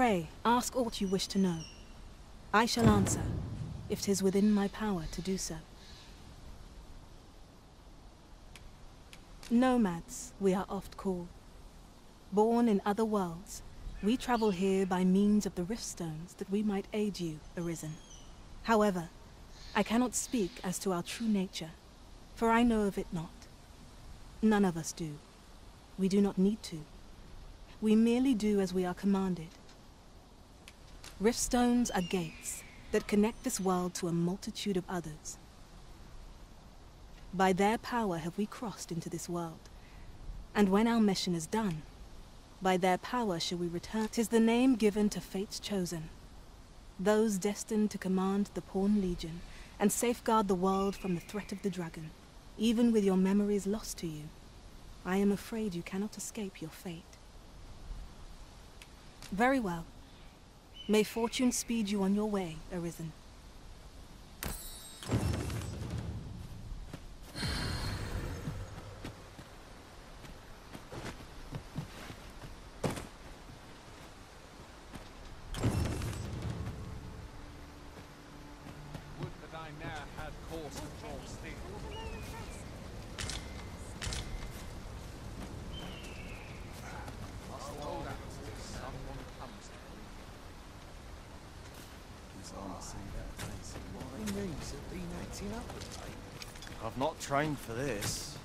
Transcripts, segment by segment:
Pray, ask aught you wish to know. I shall answer, if 'tis within my power to do so. Nomads, we are oft called. Born in other worlds, we travel here by means of the rift stones that we might aid you, Arisen. However, I cannot speak as to our true nature, for I know of it not. None of us do. We do not need to. We merely do as we are commanded. Rift stones are gates that connect this world to a multitude of others. By their power have we crossed into this world, and when our mission is done, by their power shall we return. 'Tis the name given to fate's chosen, those destined to command the Pawn Legion and safeguard the world from the threat of the dragon. Even with your memories lost to you, I am afraid you cannot escape your fate. Very well. May fortune speed you on your way, Arisen. I've not trained for this.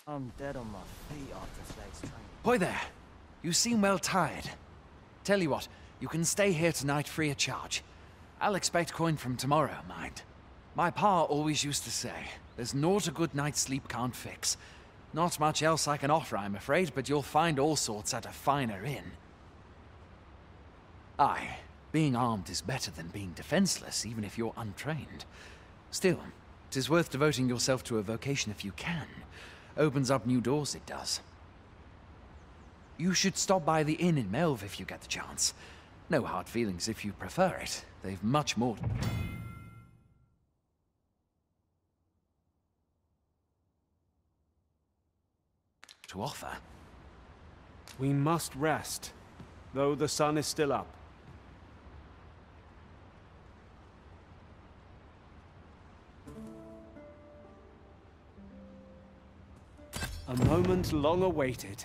I'm dead on my feet after today's training. Hoy there! You seem well tired. Tell you what, you can stay here tonight free of charge. I'll expect coin from tomorrow, mind. My pa always used to say, there's naught a good night's sleep can't fix. Not much else I can offer, I'm afraid, but you'll find all sorts at a finer inn. Aye, being armed is better than being defenseless, even if you're untrained. Still, 'tis worth devoting yourself to a vocation if you can. Opens up new doors, it does. You should stop by the inn in Melve if you get the chance. No hard feelings if you prefer it. They've much more to offer. We must rest, though the sun is still up. A moment long awaited.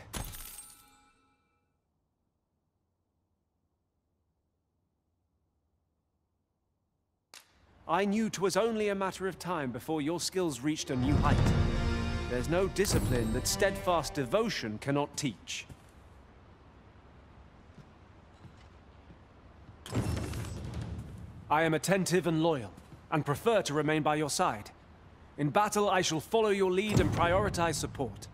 I knew 'twas only a matter of time before your skills reached a new height. There's no discipline that steadfast devotion cannot teach. I am attentive and loyal, and prefer to remain by your side. In battle, I shall follow your lead and prioritize support.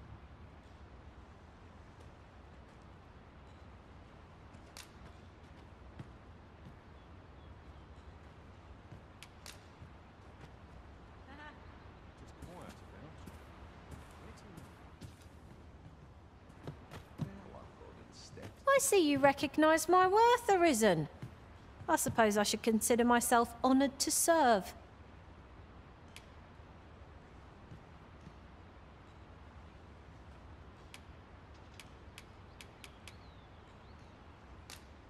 I see you recognize my worth, Arisen. I suppose I should consider myself honored to serve.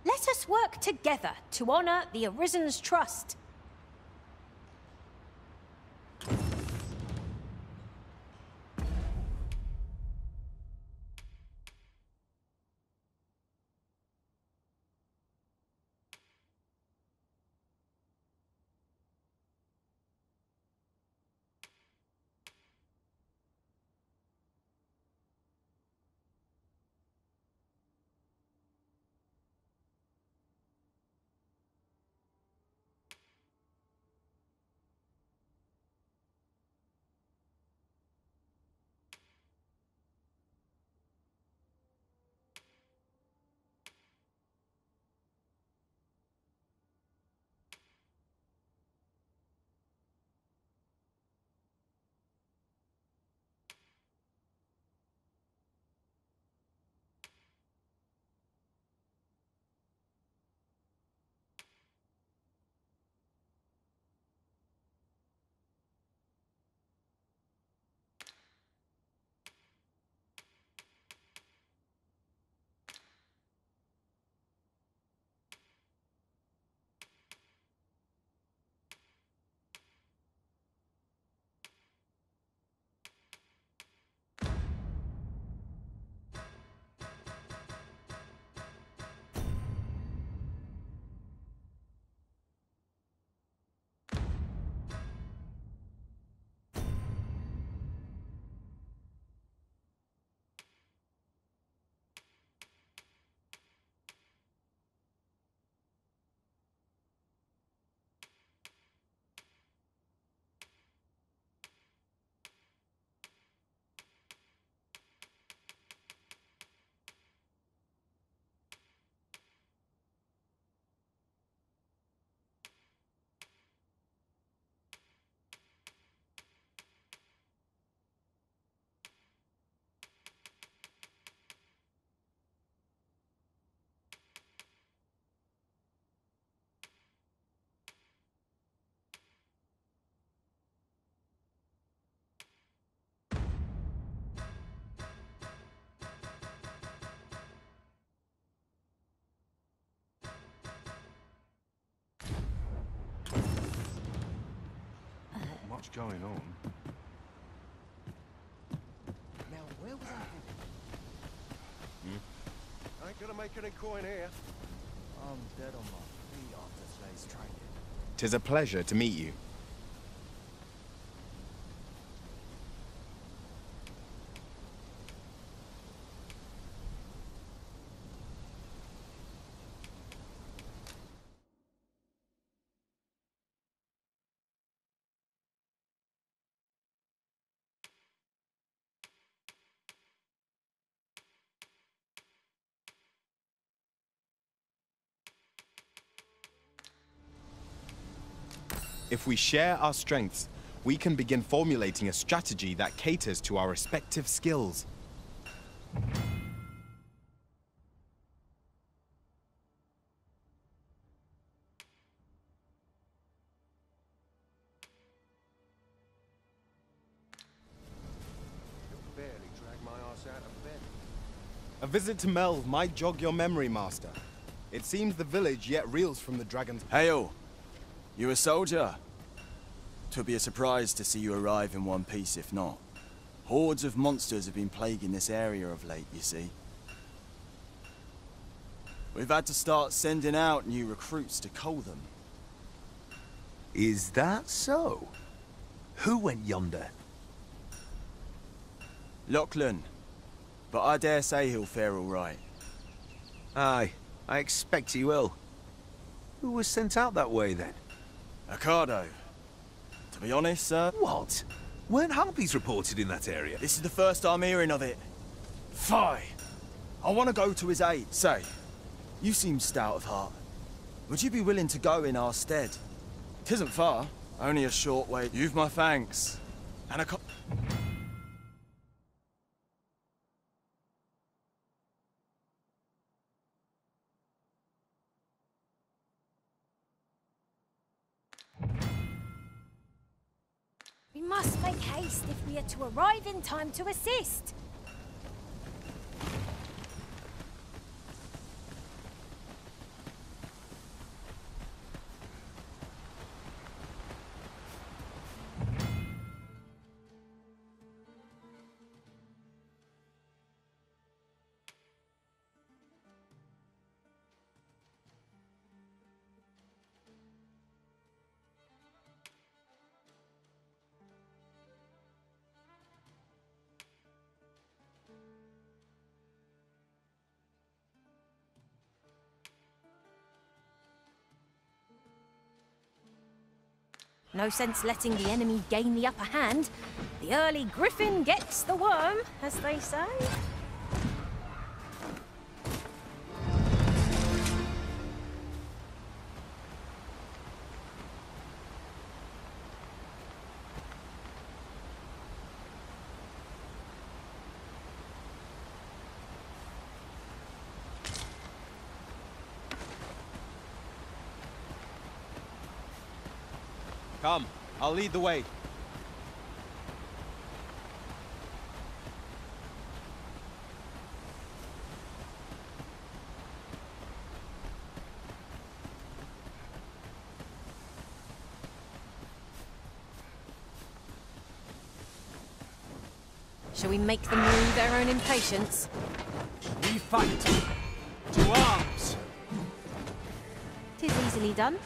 Let us work together to honor the Arisen's trust. much going on. Now, where was I headed? Ain't gonna make any coin here. I'm dead on my feet after today's training. 'Tis a pleasure to meet you. If we share our strengths, we can begin formulating a strategy that caters to our respective skills. Barely drag my ass out of bed. A visit to Melve might jog your memory, Master. It seems the village yet reels from the dragon's... Hail! You a soldier? 'Twould be a surprise to see you arrive in one piece, if not. Hordes of monsters have been plaguing this area of late, you see. We've had to start sending out new recruits to cull them. Is that so? Who went yonder? Lachlan. But I dare say he'll fare all right. Aye, I expect he will. Who was sent out that way, then? Ocado. To be honest, sir... What? Weren't harpies reported in that area? This is the first I'm hearing of it. Fie! I want to go to his aid. Say, you seem stout of heart. Would you be willing to go in our stead? 'Tisn't far, only a short way. You've my thanks. And a We must make haste if we are to arrive in time to assist. No sense letting the enemy gain the upper hand. The early griffin gets the worm, as they say. Come, I'll lead the way. Shall we make them rue their own impatience? We fight! To arms! 'Tis easily done.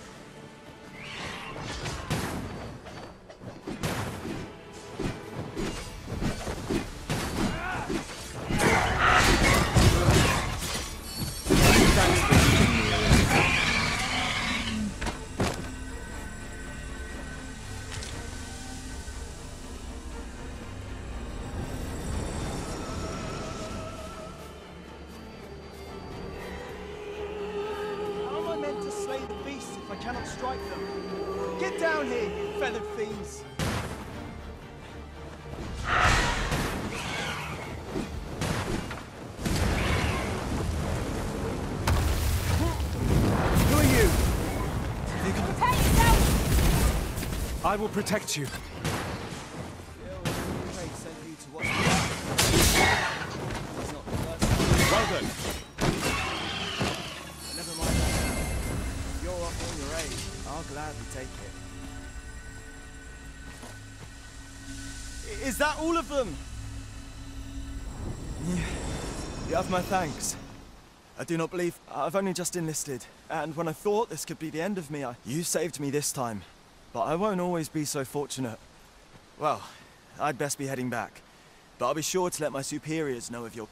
Cannot strike them. Get down here, you feathered fiends! Who are you? I will protect you. Well done. Never mind that. You're offering your aid. I'll gladly take it. Is that all of them? You have my thanks. I do not believe I've only just enlisted, and when I thought this could be the end of me, you saved me this time. But I won't always be so fortunate. Well, I'd best be heading back, but I'll be sure to let my superiors know of your...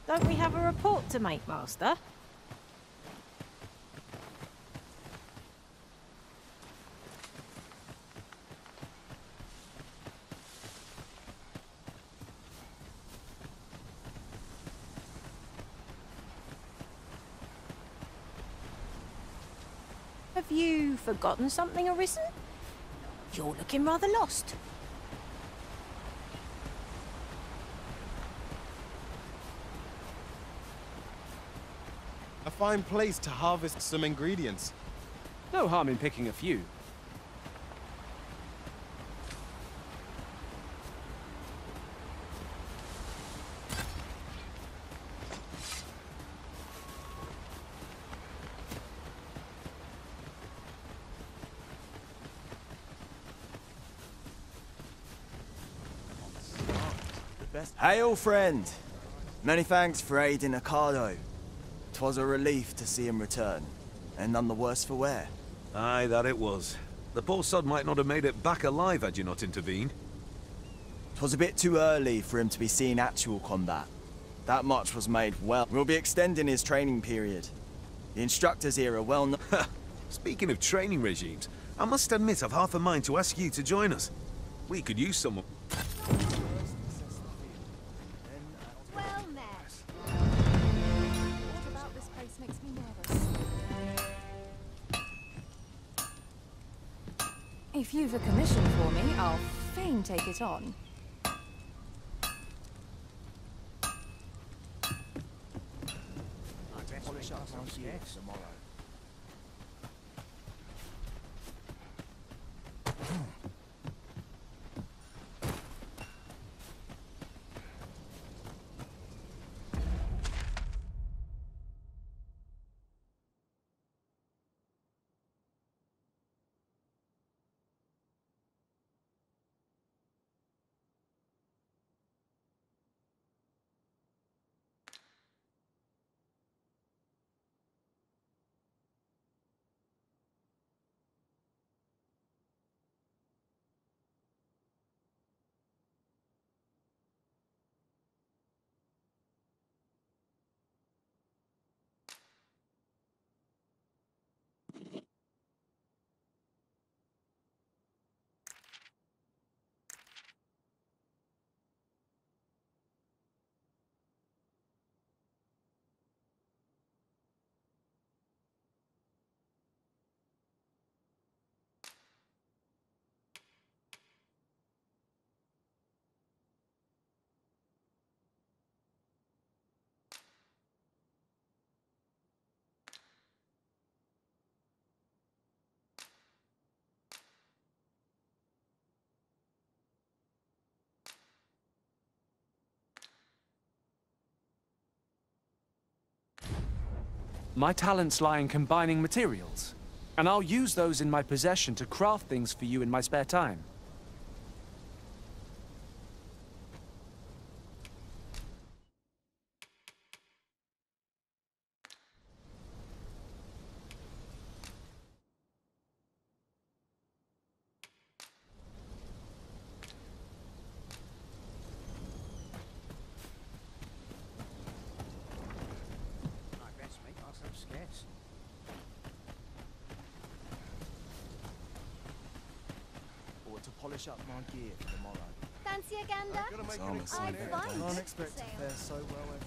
Don't we have a report to make, Master? Have you forgotten something, Arisen? You're looking rather lost. A fine place to harvest some ingredients. No harm in picking a few. Hail, friend! Many thanks for aiding Ocado. 'Twas a relief to see him return, and none the worse for wear. Aye, that it was. The poor sod might not have made it back alive had you not intervened. 'Twas a bit too early for him to be seeing actual combat. That much was made well. We'll be extending his training period. The instructors here are well known. Speaking of training regimes, I must admit I've half a mind to ask you to join us. We could use someone. Well met. What about this place makes me nervous? If you've a commission for me, I'll fain take it on. My talents lie in combining materials, and I'll use those in my possession to craft things for you in my spare time. Or to polish up my gear for tomorrow. Fancy a gander? I'd find Can't it expect to for sale. fare so well every day.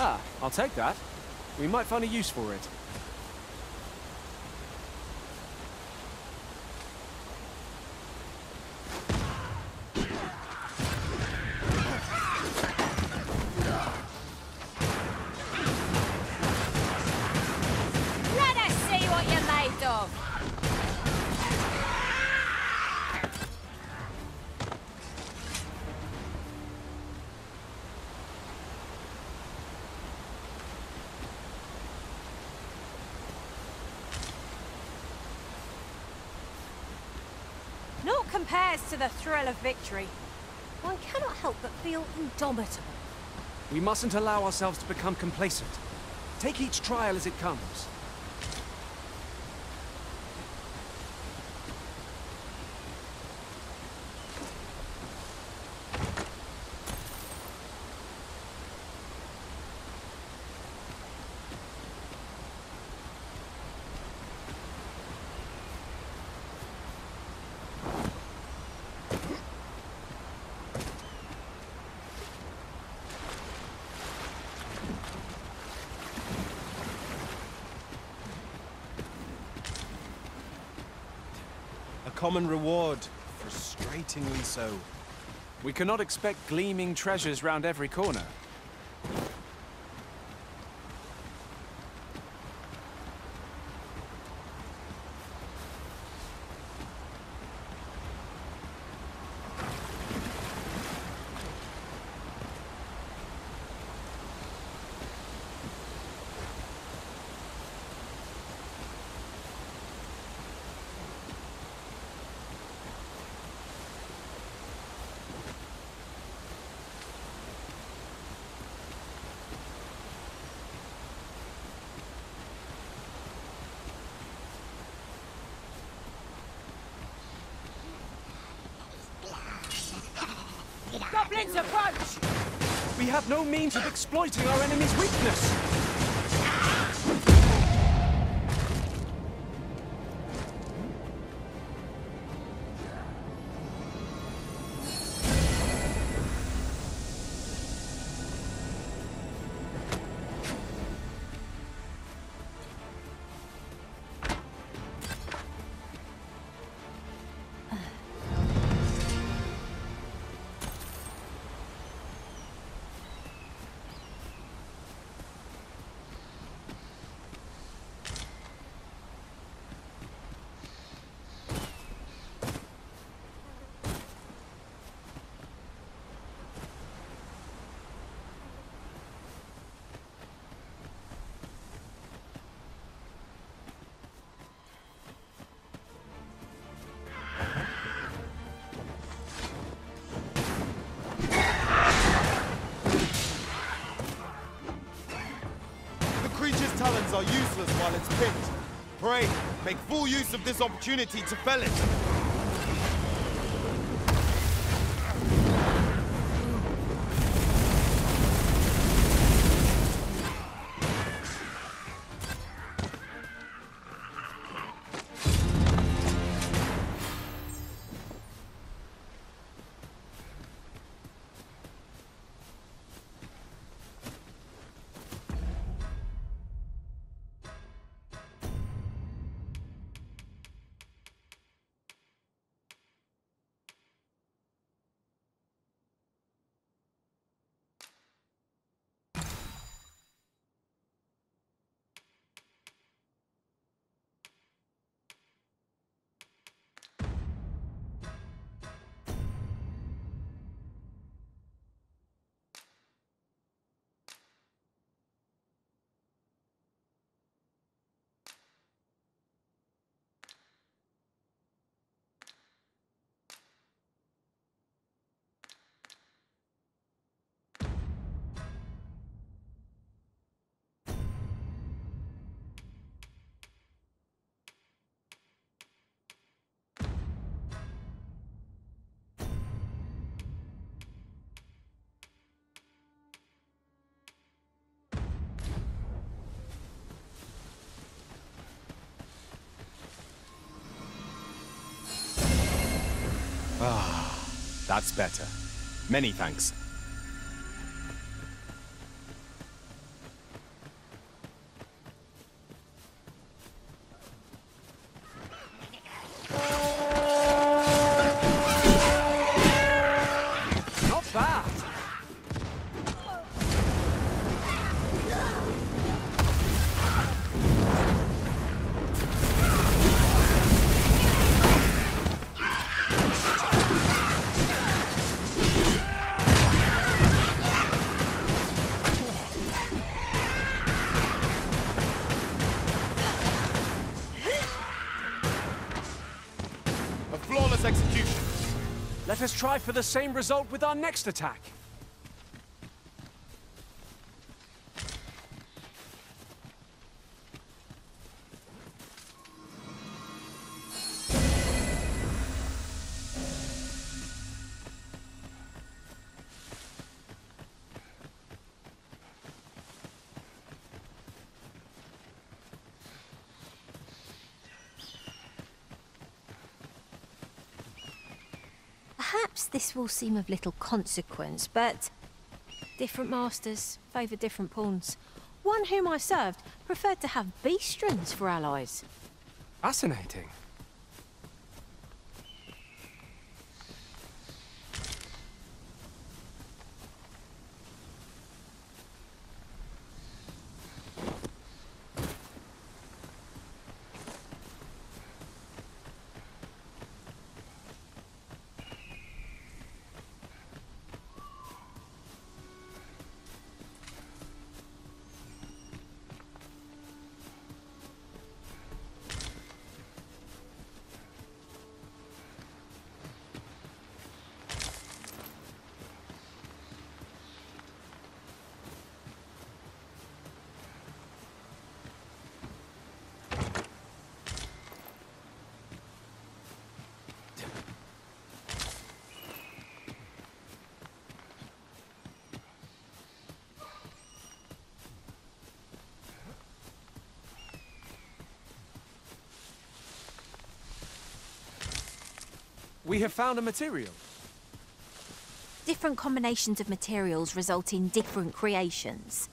Ah, I'll take that. We might find a use for it. What compares to the thrill of victory? One cannot help but feel indomitable. We mustn't allow ourselves to become complacent. Take each trial as it comes. Common reward, frustratingly so. We cannot expect gleaming treasures round every corner. Goblins approach! We have no means of exploiting our enemy's weakness! Talons are useless while it's picked. Pray, make full use of this opportunity to fell it. Ah, that's better. Many thanks. Not bad! A flawless execution. Let us try for the same result with our next attack. Perhaps this will seem of little consequence, but different masters favour different pawns. One whom I served preferred to have beastrons for allies. Fascinating. We have found a material. Different combinations of materials result in different creations.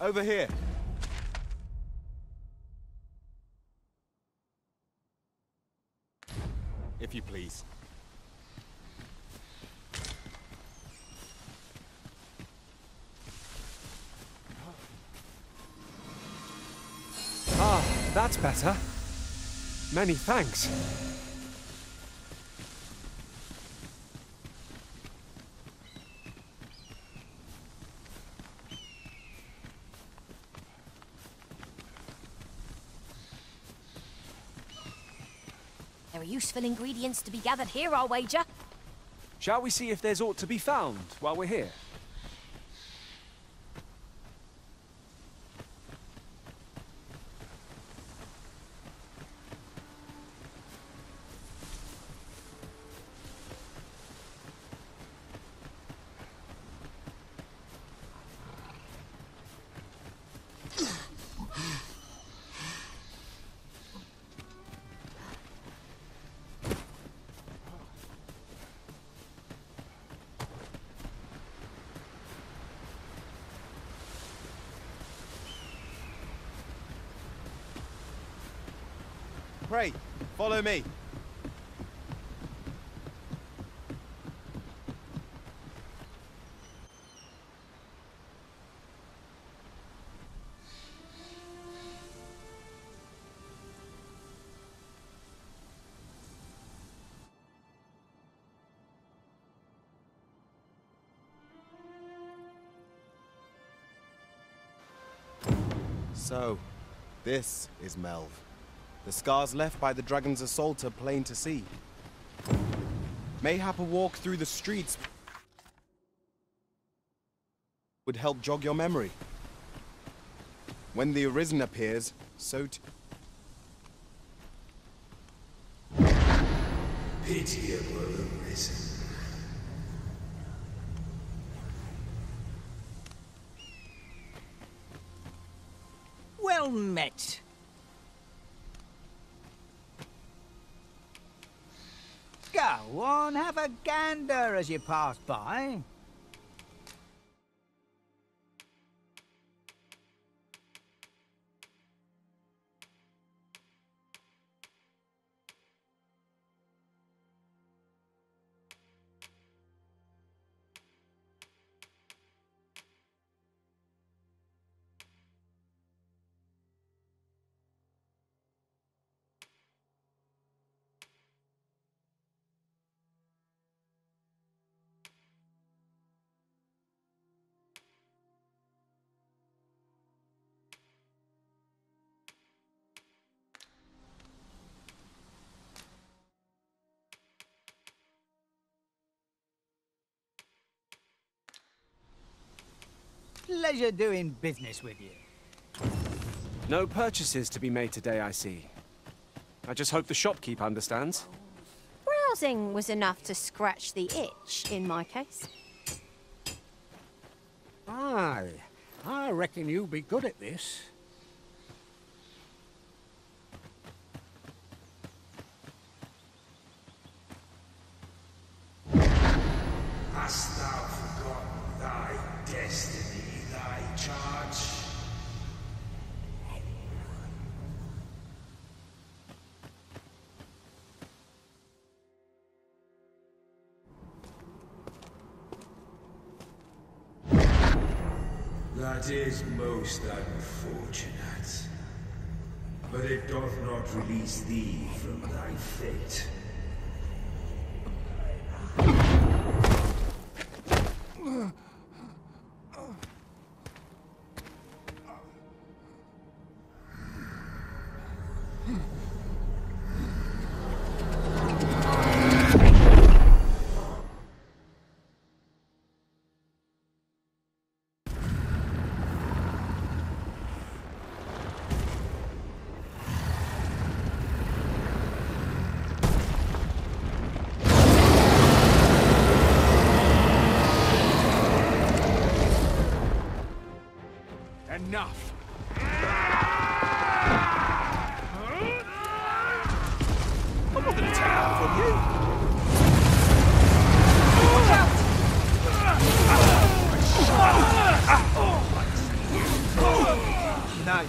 Over here. If you please. Ah, that's better. Many thanks. There are useful ingredients to be gathered here, I'll wager. Shall we see if there's aught to be found while we're here? Pray, follow me. So, this is Melv. The scars left by the dragon's assault are plain to see. Mayhap a walk through the streets would help jog your memory. When the Arisen appears, so too. Pitiable Arisen. Well met. Go on, have a gander as you pass by. Pleasure doing business with you. No purchases to be made today, I see. I just hope the shopkeep understands. Browsing was enough to scratch the itch, in my case. Aye, I reckon you'll be good at this. Hast thou forgotten thy destiny, thy charge? That is most unfortunate. But it doth not release thee from thy fate. Enough. I'm not gonna take that from you. Watch out! No.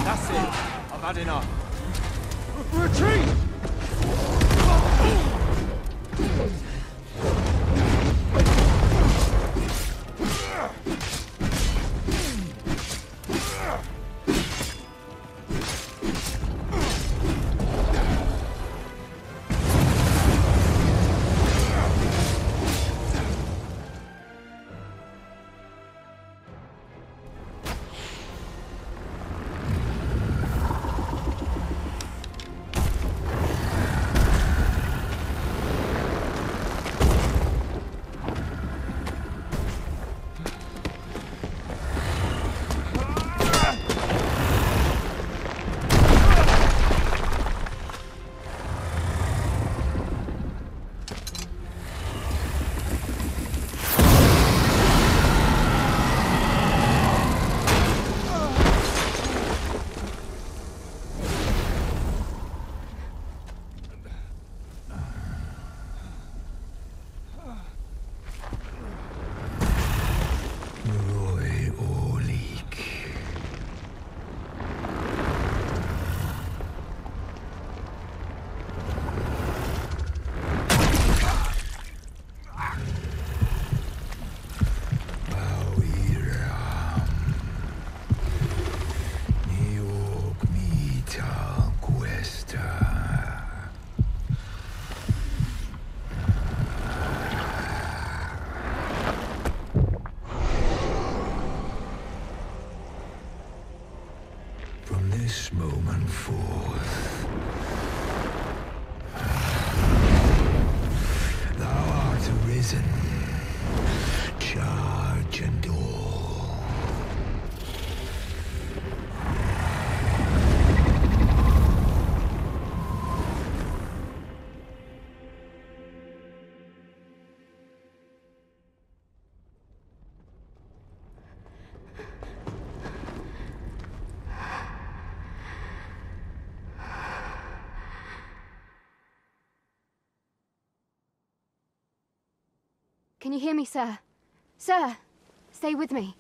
That's it. I've had enough. Retreat! This moment forth, thou art arisen, charged Can you hear me, sir? Sir, stay with me.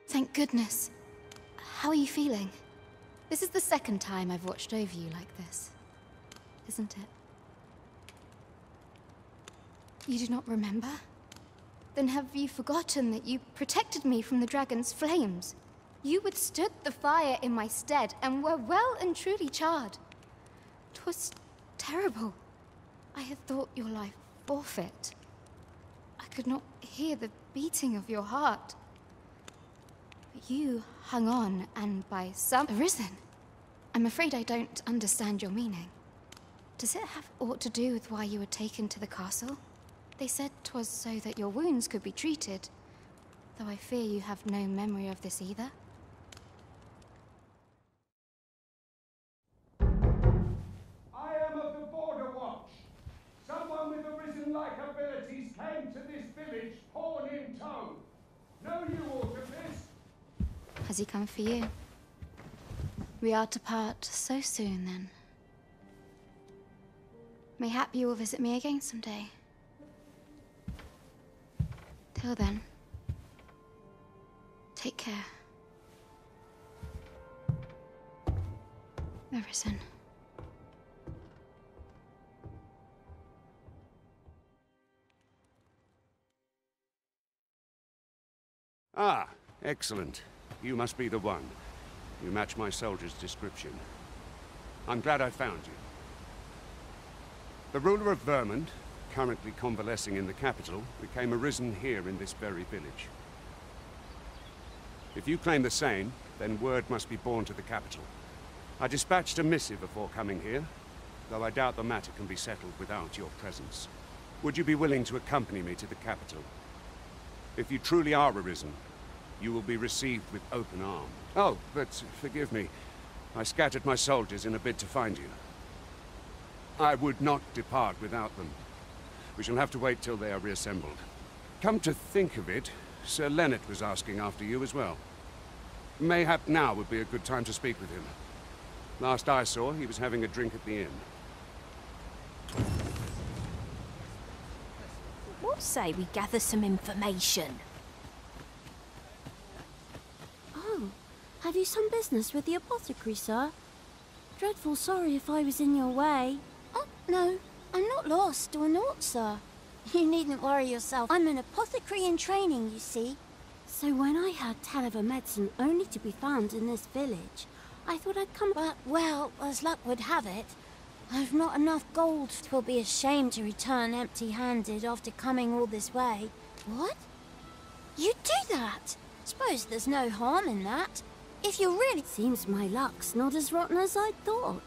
Thank goodness. How are you feeling? This is the second time I've watched over you like this, isn't it? You do not remember? Then have you forgotten that you protected me from the dragon's flames? You withstood the fire in my stead and were well and truly charred. 'Twas terrible. I had thought your life forfeit. I could not hear the beating of your heart. But you hung on, and by some arisen. I'm afraid I don't understand your meaning. Does it have aught to do with why you were taken to the castle? They said 'twas so that your wounds could be treated, though I fear you have no memory of this either. I am of the Border Watch. Someone with arisen-like abilities came to this village, horn in tow. Know you aught of this? Has he come for you? We are to part so soon, then. Mayhap you will visit me again someday. Till then, take care. Arisen. Ah, excellent. You must be the one. You match my soldier's description. I'm glad I found you. The ruler of Vermund, currently convalescing in the capital, became arisen here in this very village. If you claim the same, then word must be borne to the capital. I dispatched a missive before coming here, though I doubt the matter can be settled without your presence. Would you be willing to accompany me to the capital? If you truly are arisen, you will be received with open arms. Oh, but forgive me. I scattered my soldiers in a bid to find you. I would not depart without them. We shall have to wait till they are reassembled. Come to think of it, Sir Leonard was asking after you as well. Mayhap now would be a good time to speak with him. Last I saw, he was having a drink at the inn. What say we gather some information? Oh, have you some business with the apothecary, sir? Dreadful sorry if I was in your way. Oh, no, I'm not lost or naught, sir. You needn't worry yourself. I'm an apothecary in training, you see. So when I heard tell of a medicine only to be found in this village, I thought I'd come. But, well, as luck would have it, I've not enough gold. 'Twill be a shame to return empty-handed after coming all this way. What? You do that? Suppose there's no harm in that. If you really... Seems my luck's not as rotten as I'd thought.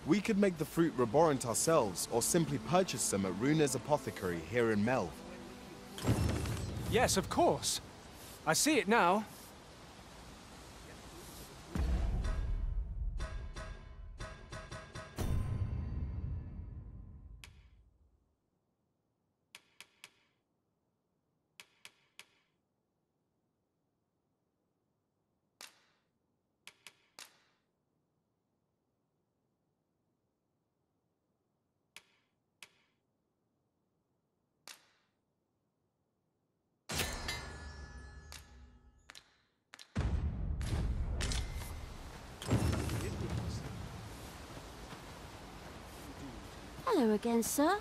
We could make the fruit reborant ourselves, or simply purchase some at Runa's apothecary here in Melv. Yes, of course. I see it now. Hello again, sir.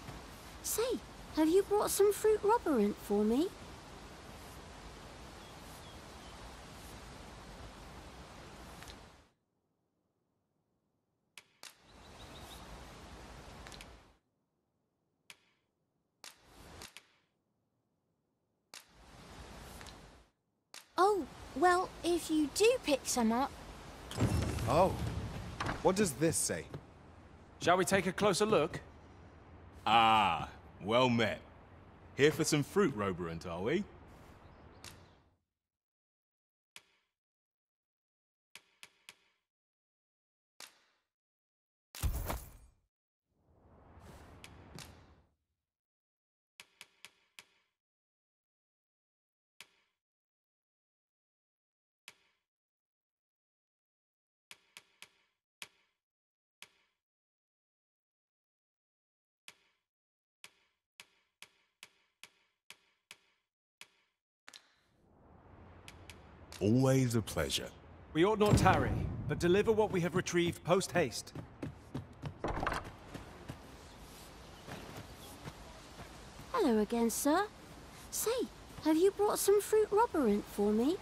Say, have you brought some fruit roborant for me? Well, if you do pick some up... Oh. What does this say? Shall we take a closer look? Ah, well met. Here for some fruit, Roberant, are we? Always a pleasure. We ought not tarry, but deliver what we have retrieved post-haste. Hello again, sir. Say, have you brought some fruit Roberant for me?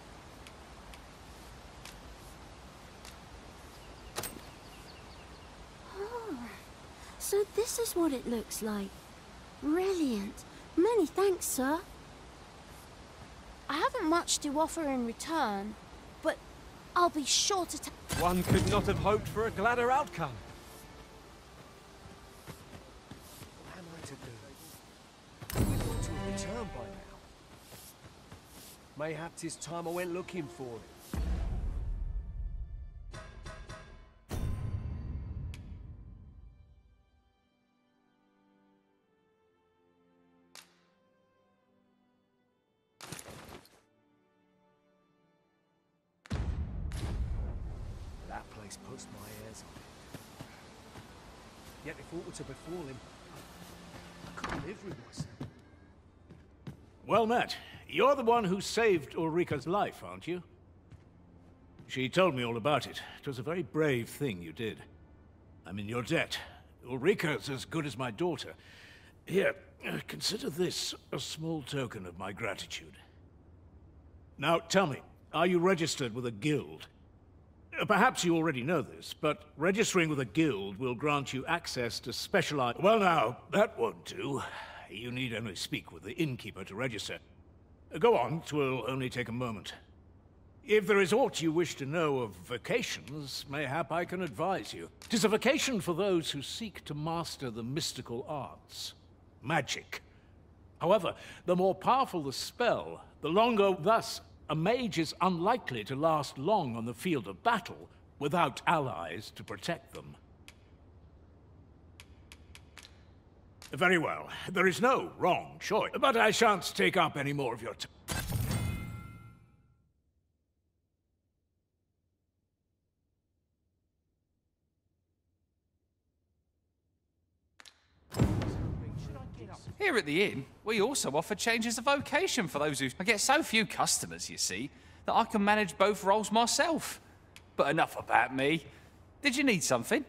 Oh, so this is what it looks like. Brilliant. Many thanks, sir. I haven't much to offer in return, but I'll be sure to... One could not have hoped for a gladder outcome. What am I to do? We've got to have returned by now. Mayhap 'tis time I went looking for it. That place puts my hairs on it. Yet if aught were to befall him, I couldn't live with myself. Well met. You're the one who saved Ulrika's life, aren't you? She told me all about it. It was a very brave thing you did. I'm in your debt. Ulrika's as good as my daughter. Here, consider this a small token of my gratitude. Now, tell me, are you registered with a guild? Perhaps you already know this, but registering with a guild will grant you access to specialized... Well now, that won't do. You need only speak with the innkeeper to register. Go on, 'twill only take a moment. If there is aught you wish to know of vocations, mayhap I can advise you. 'Tis a vocation for those who seek to master the mystical arts. Magic. However, the more powerful the spell, the longer. Thus, a mage is unlikely to last long on the field of battle without allies to protect them. Very well. There is no wrong choice, but I shan't take up any more of your time. Here at the inn, we also offer changes of vocation for those who... I get so few customers, you see, that I can manage both roles myself. But enough about me. Did you need something?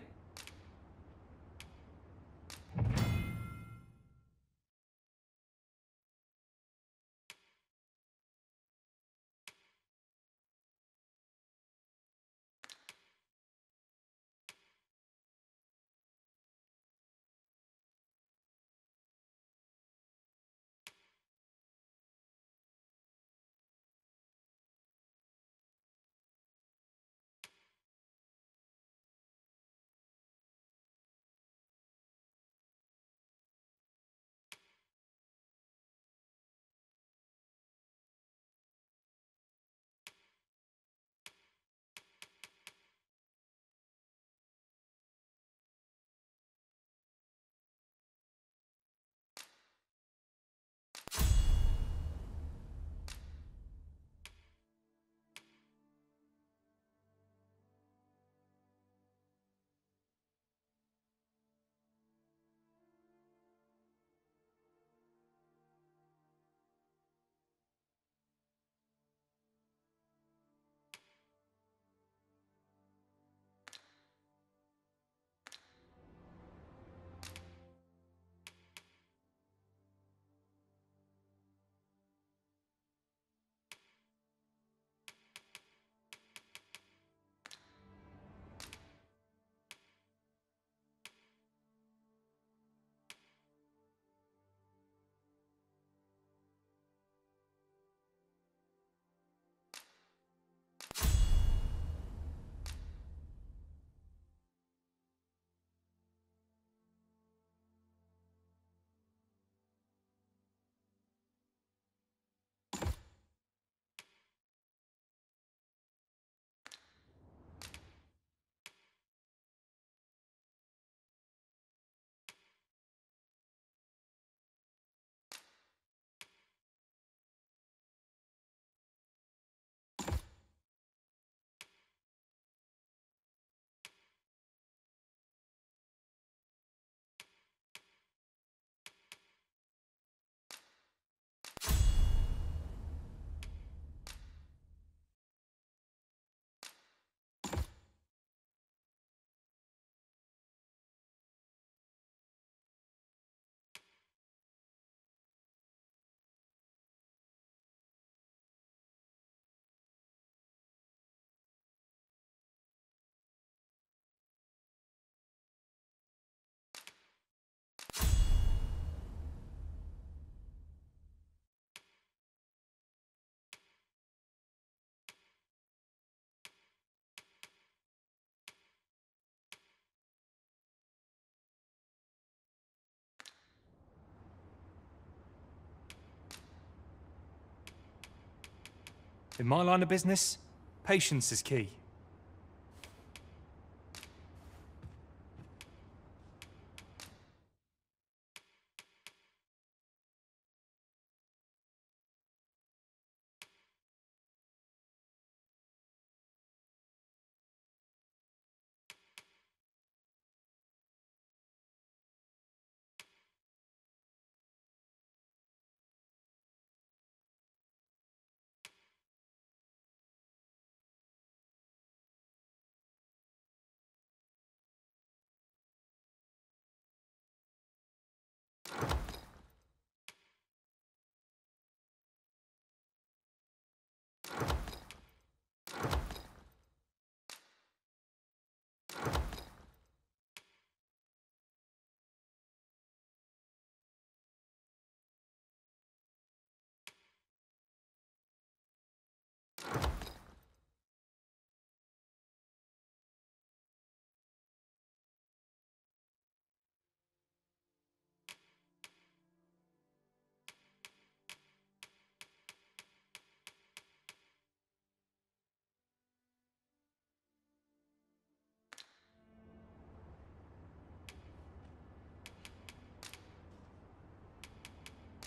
In my line of business, patience is key.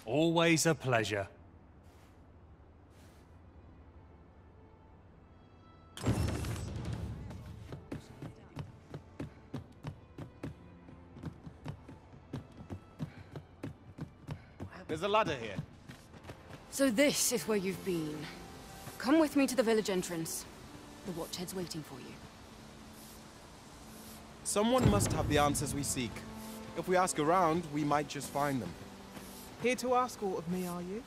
Always a pleasure. There's a ladder here. So this is where you've been. Come with me to the village entrance. The Watchhead's waiting for you. Someone must have the answers we seek. If we ask around, we might just find them. Here to ask aught of me, are you?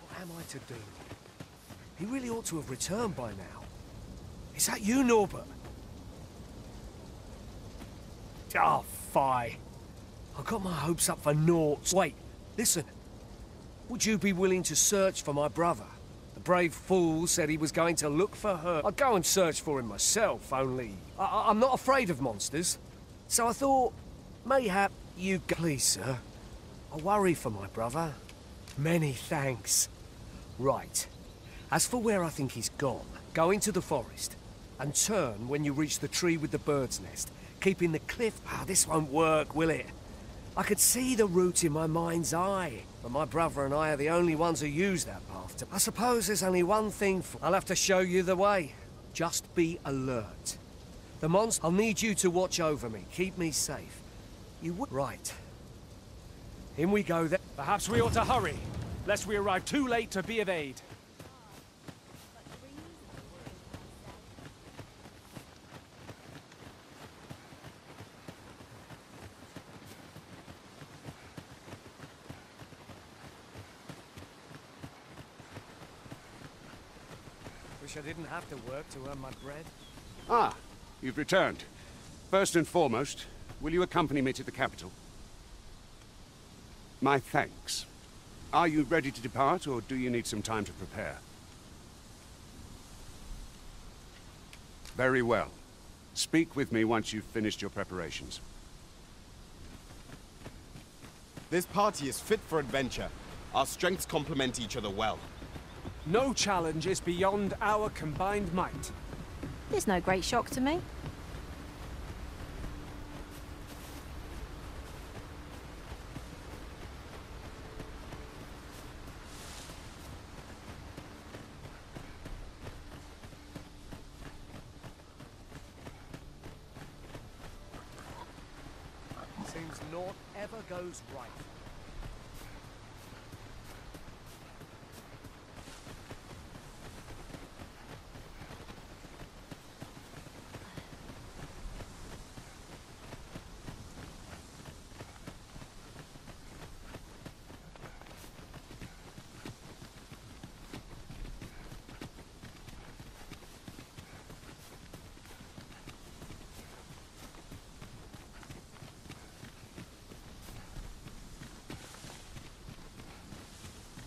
What am I to do? He really ought to have returned by now. Is that you, Norbert? Oh, fie. I got my hopes up for naught. Wait, listen. Would you be willing to search for my brother? The brave fool said he was going to look for her. I'd go and search for him myself, only I'm not afraid of monsters. So I thought, mayhap you... Please, sir. I worry for my brother. Many thanks. Right. As for where I think he's gone, go into the forest and turn when you reach the tree with the bird's nest, keeping the cliff... this won't work, will it? I could see the route in my mind's eye, but my brother and I are the only ones who use that path. I suppose there's only one thing for... I'll have to show you the way. Just be alert. The monster... I'll need you to watch over me, keep me safe. You would... Right. In we go then. Perhaps we ought to hurry, lest we arrive too late to be of aid. Wish I didn't have to work to earn my bread. Ah, you've returned. First and foremost, will you accompany me to the capital? My thanks. Are you ready to depart, or do you need some time to prepare? Very well. Speak with me once you've finished your preparations. This party is fit for adventure. Our strengths complement each other well. No challenge is beyond our combined might. There's no great shock to me. Seems naught ever goes right.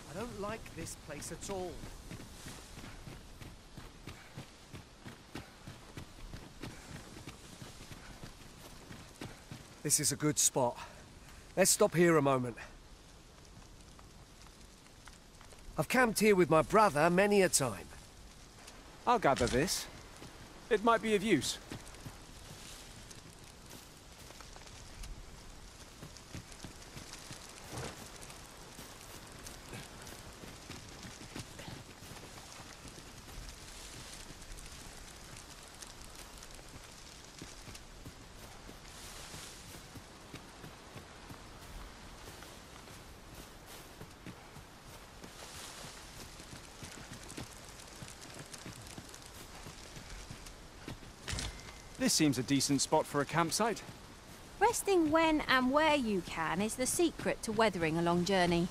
I don't like this place at all. This is a good spot. Let's stop here a moment. I've camped here with my brother many a time. I'll gather this. It might be of use. This seems a decent spot for a campsite. Resting when and where you can is the secret to weathering a long journey.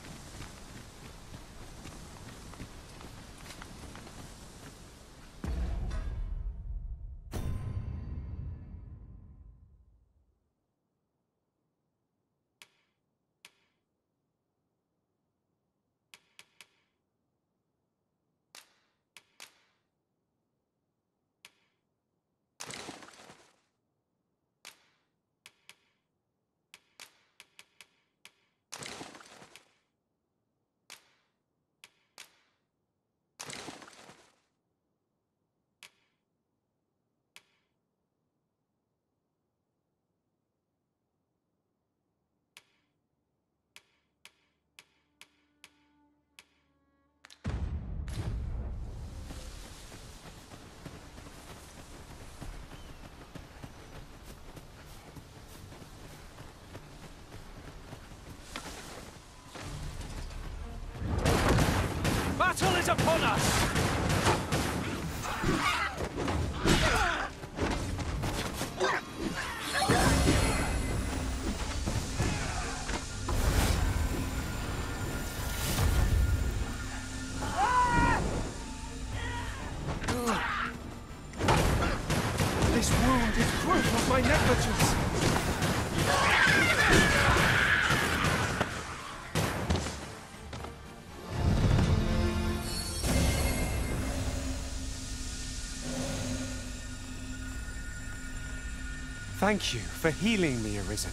Battle is upon us! This wound is proof of my negligence. Thank you for healing me, Arisen.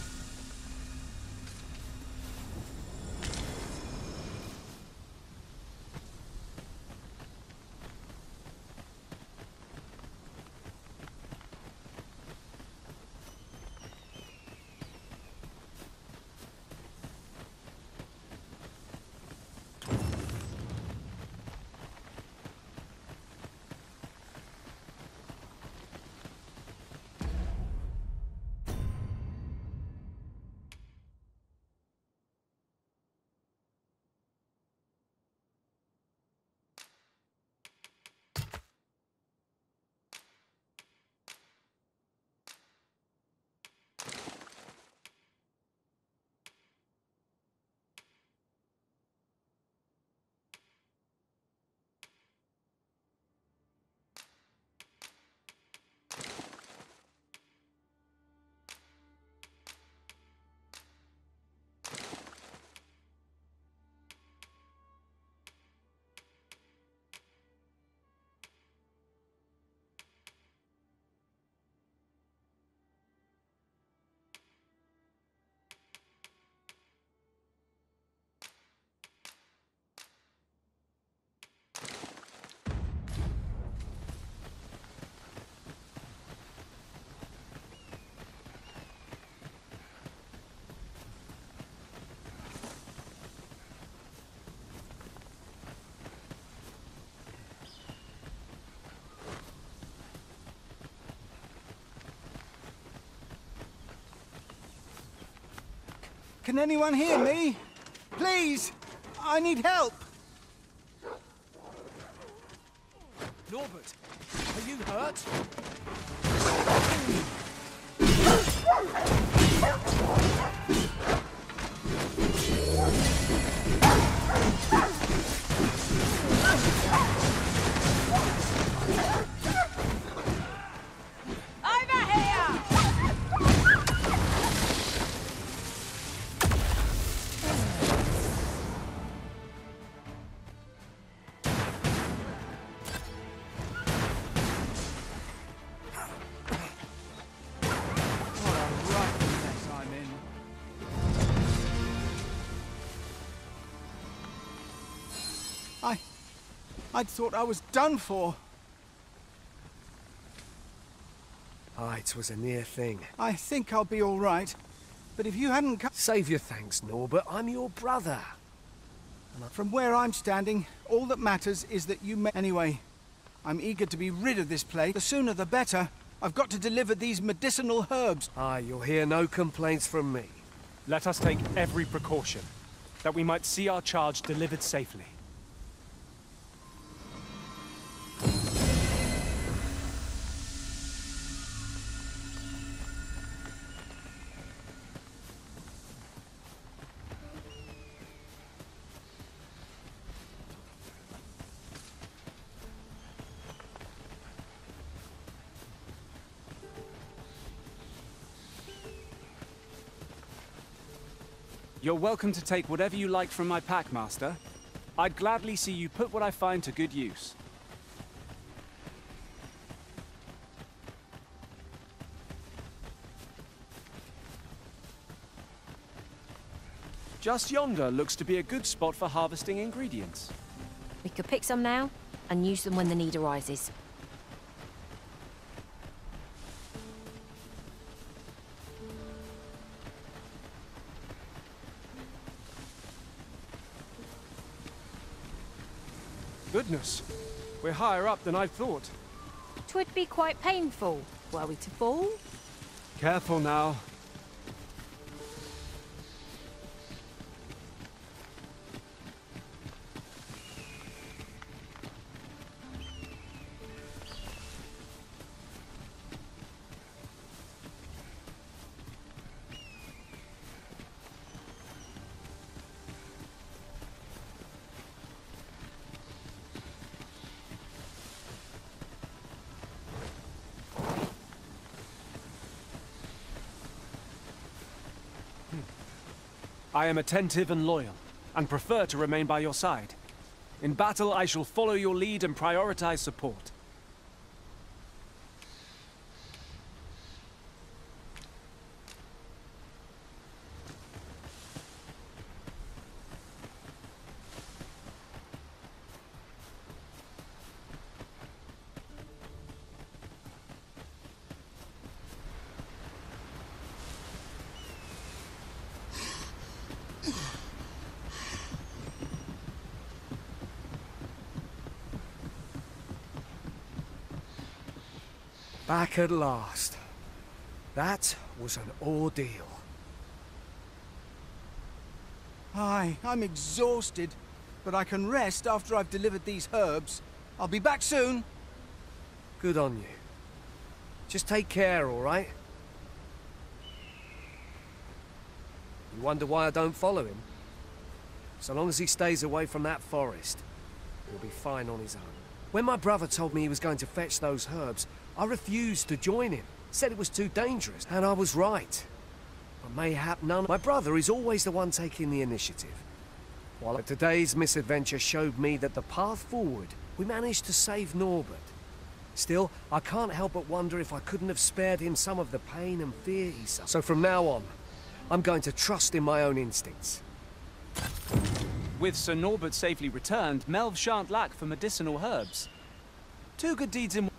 Can anyone hear me? Please! I need help! Norbert, are you hurt? I'd thought I was done for. Aye, it was a near thing. I think I'll be all right. But if you hadn't come... Save your thanks, Norbert. I'm your brother. From where I'm standing, all that matters is that you may... Anyway, I'm eager to be rid of this place. The sooner the better. I've got to deliver these medicinal herbs. Aye, you'll hear no complaints from me. Let us take every precaution, that we might see our charge delivered safely. You're welcome to take whatever you like from my pack, Master. I'd gladly see you put what I find to good use. Just yonder looks to be a good spot for harvesting ingredients. We could pick some now, and use them when the need arises. Goodness, we're higher up than I thought. 'Twould be quite painful, were we to fall. Careful now. I am attentive and loyal, and prefer to remain by your side. In battle, I shall follow your lead and prioritize support. Back at last. That was an ordeal. Aye, I'm exhausted, but I can rest after I've delivered these herbs. I'll be back soon. Good on you. Just take care, all right? You wonder why I don't follow him? So long as he stays away from that forest, he'll be fine on his own. When my brother told me he was going to fetch those herbs, I refused to join him. Said it was too dangerous, and I was right. But mayhap none. My brother is always the one taking the initiative. While today's misadventure showed me that the path forward, we managed to save Norbert. Still, I can't help but wonder if I couldn't have spared him some of the pain and fear he suffered. So from now on, I'm going to trust in my own instincts. With Sir Norbert safely returned, Melv shan't lack for medicinal herbs. Two good deeds in